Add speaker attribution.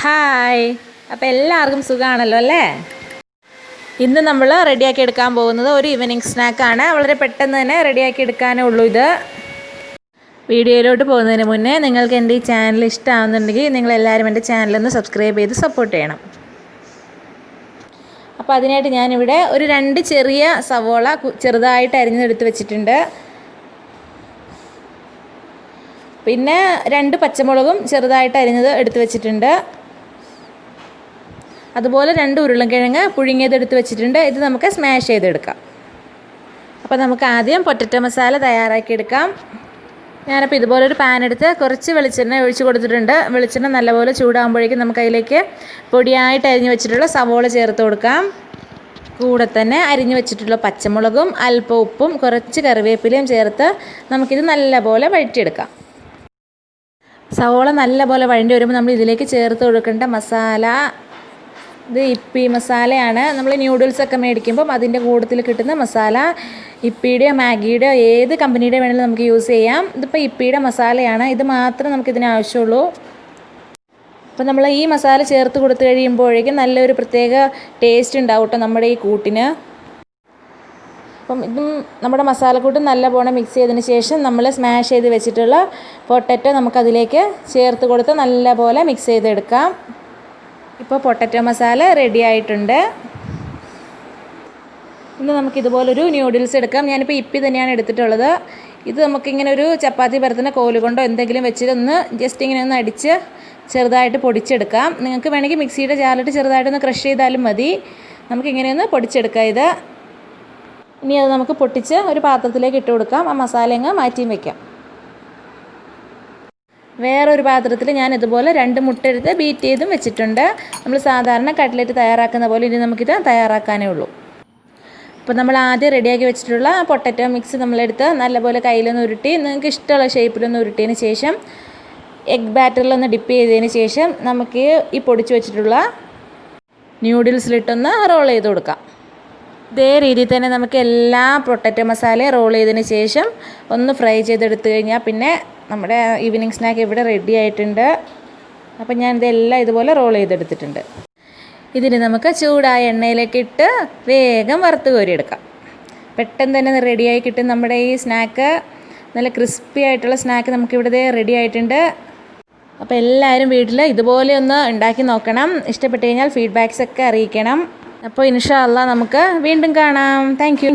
Speaker 1: Hi, അപ്പോൾ എല്ലാവർക്കും സുഖമാണല്ലോ അല്ലേ? ഇന്ന് നമ്മൾ റെഡിയാക്കി എടുക്കാൻ പോകുന്നത് ഒരു ഈവനിങ് സ്നാക്കാണ്. വളരെ പെട്ടെന്ന് തന്നെ റെഡിയാക്കി എടുക്കാനേ ഉള്ളൂ ഇത്. വീഡിയോയിലോട്ട് പോകുന്നതിന് മുന്നേ നിങ്ങൾക്ക് എൻ്റെ ഈ ചാനൽ ഇഷ്ടമാകുന്നുണ്ടെങ്കിൽ നിങ്ങളെല്ലാവരും എൻ്റെ ചാനലൊന്ന് സബ്സ്ക്രൈബ് ചെയ്ത് സപ്പോർട്ട് ചെയ്യണം. അപ്പോൾ അതിനായിട്ട് ഞാനിവിടെ ഒരു 2 ചെറിയ സവോള ചെറുതായിട്ട് അരിഞ്ഞെടുത്ത് വെച്ചിട്ടുണ്ട്. പിന്നെ 2 പച്ചമുളകും ചെറുതായിട്ട് അരിഞ്ഞത് എടുത്ത് വെച്ചിട്ടുണ്ട്. അതുപോലെ 2 ഉരുളക്കിഴങ്ങ് പുഴുങ്ങിയത് എടുത്ത് വെച്ചിട്ടുണ്ട്. ഇത് നമുക്ക് സ്മാഷ് ചെയ്തെടുക്കാം. അപ്പോൾ നമുക്ക് ആദ്യം പൊട്ടറ്റോ മസാല തയ്യാറാക്കിയെടുക്കാം. ഞാനപ്പോൾ ഇതുപോലൊരു പാൻ എടുത്ത് കുറച്ച് വെളിച്ചെണ്ണ ഒഴിച്ച് കൊടുത്തിട്ടുണ്ട്. വെളിച്ചെണ്ണ നല്ലപോലെ ചൂടാകുമ്പോഴേക്കും നമുക്ക് അതിലേക്ക് പൊടിയായിട്ട് അരിഞ്ഞ് വെച്ചിട്ടുള്ള സവോള ചേർത്ത് കൊടുക്കാം. കൂടെ തന്നെ അരിഞ്ഞു വെച്ചിട്ടുള്ള പച്ചമുളകും അല്പം ഉപ്പും കുറച്ച് കറിവേപ്പിലയും ചേർത്ത് നമുക്കിത് നല്ലപോലെ വഴറ്റിയെടുക്കാം. സവോള നല്ലപോലെ വഴണ്ടി വരുമ്പോൾ നമ്മൾ ഇതിലേക്ക് ചേർത്ത് കൊടുക്കേണ്ട മസാല ഇത് ഇപ്പി മസാലയാണ്. നമ്മൾ ന്യൂഡിൽസൊക്കെ മേടിക്കുമ്പം അതിൻ്റെ കൂട്ടത്തിൽ കിട്ടുന്ന മസാല. ഇപ്പിയുടെയോ മാഗിയുടെയോ ഏത് കമ്പനിയുടെ വേണമെങ്കിലും നമുക്ക് യൂസ് ചെയ്യാം. ഇതിപ്പോൾ ഇപ്പിയുടെ മസാലയാണ്. ഇത് മാത്രമേ നമുക്കിതിന് ആവശ്യമുള്ളൂ. അപ്പോൾ നമ്മൾ ഈ മസാല ചേർത്ത് കൊടുത്തു കഴിയുമ്പോഴേക്കും നല്ലൊരു പ്രത്യേക ടേസ്റ്റ് ഉണ്ടാവും കേട്ടോ നമ്മുടെ ഈ കൂട്ടിന്. അപ്പം ഇതും നമ്മുടെ മസാലക്കൂട്ട് നല്ലപോലെ മിക്സ് ചെയ്തതിന് ശേഷം നമ്മൾ സ്മാഷ് ചെയ്ത് വെച്ചിട്ടുള്ള പൊട്ടറ്റോ നമുക്കതിലേക്ക് ചേർത്ത് കൊടുത്ത് നല്ലപോലെ മിക്സ് ചെയ്തെടുക്കാം. ഇപ്പോൾ പൊട്ടറ്റോ മസാല റെഡി ആയിട്ടുണ്ട്. ഇന്ന് നമുക്കിതുപോലൊരു ന്യൂഡിൽസ് എടുക്കാം. ഞാനിപ്പോൾ ഇപ്പി തന്നെയാണ് എടുത്തിട്ടുള്ളത്. ഇത് നമുക്കിങ്ങനെ ഒരു ചപ്പാത്തി പരത്തുന്ന കോല് കൊണ്ടോ എന്തെങ്കിലും വെച്ചിട്ടൊന്ന് ജസ്റ്റ് ഇങ്ങനെ ഒന്ന് അടിച്ച് ചെറുതായിട്ട് പൊടിച്ചെടുക്കാം. നിങ്ങൾക്ക് വേണമെങ്കിൽ മിക്സിയുടെ ജാറിലിട്ട് ചെറുതായിട്ടൊന്ന് ക്രഷ് ചെയ്താലും മതി. നമുക്കിങ്ങനെയൊന്ന് പൊടിച്ചെടുക്കാം ഇത്. ഇനി അത് നമുക്ക് പൊട്ടിച്ച് ഒരു പാത്രത്തിലേക്ക് ഇട്ട് കൊടുക്കാം. ആ മസാല അങ്ങ് മാറ്റിയും വയ്ക്കാം. വേറൊരു പാത്രത്തിൽ ഞാൻ ഇതുപോലെ 2 മുട്ട എടുത്ത് ബീറ്റ് ചെയ്തും വെച്ചിട്ടുണ്ട്. നമ്മൾ സാധാരണ കട്ട്ലറ്റ് തയ്യാറാക്കുന്ന പോലെ ഇനി നമുക്കിത് തയ്യാറാക്കാനേ ഉള്ളൂ. അപ്പോൾ നമ്മൾ ആദ്യം റെഡിയാക്കി വെച്ചിട്ടുള്ള പൊട്ടറ്റോ മിക്സ് നമ്മളെടുത്ത് നല്ലപോലെ കയ്യിലൊന്ന് ഉരുട്ടി നിങ്ങൾക്ക് ഇഷ്ടമുള്ള ഷേപ്പിലൊന്ന് ഉരുട്ടിയതിന് ശേഷം എഗ് ബാറ്ററിലൊന്ന് ഡിപ്പ് ചെയ്തതിന് ശേഷം നമുക്ക് ഈ പൊടിച്ച് വെച്ചിട്ടുള്ള ന്യൂഡിൽസിലിട്ടൊന്ന് റോൾ ചെയ്ത് കൊടുക്കാം. ഇതേ രീതിയിൽ തന്നെ നമുക്ക് എല്ലാ പൊട്ടറ്റോ മസാലയും റോൾ ചെയ്തതിന് ശേഷം ഒന്ന് ഫ്രൈ ചെയ്തെടുത്തു കഴിഞ്ഞാൽ പിന്നെ നമ്മുടെ ഈവനിങ് സ്നാക്ക് ഇവിടെ റെഡി ആയിട്ടുണ്ട്. അപ്പം ഞാൻ ഇതെല്ലാം ഇതുപോലെ റോൾ ചെയ്തെടുത്തിട്ടുണ്ട്. ഇതിന് നമുക്ക് ചൂടായ എണ്ണയിലേക്ക് ഇട്ട് വേഗം വറുത്ത് കോരിയെടുക്കാം. പെട്ടെന്ന് തന്നെ റെഡിയായി കിട്ടും നമ്മുടെ ഈ സ്നാക്ക്. നല്ല ക്രിസ്പി ആയിട്ടുള്ള സ്നാക്ക് നമുക്കിവിടെ റെഡി ആയിട്ടുണ്ട്. അപ്പോൾ എല്ലാവരും വീട്ടിൽ ഇതുപോലെ ഒന്ന് ഉണ്ടാക്കി നോക്കണം. ഇഷ്ടപ്പെട്ട് കഴിഞ്ഞാൽ ഫീഡ്ബാക്സ് ഒക്കെ അറിയിക്കണം. അപ്പോൾ ഇൻഷാ അല്ലാഹ് നമുക്ക് വീണ്ടും കാണാം. Thank you.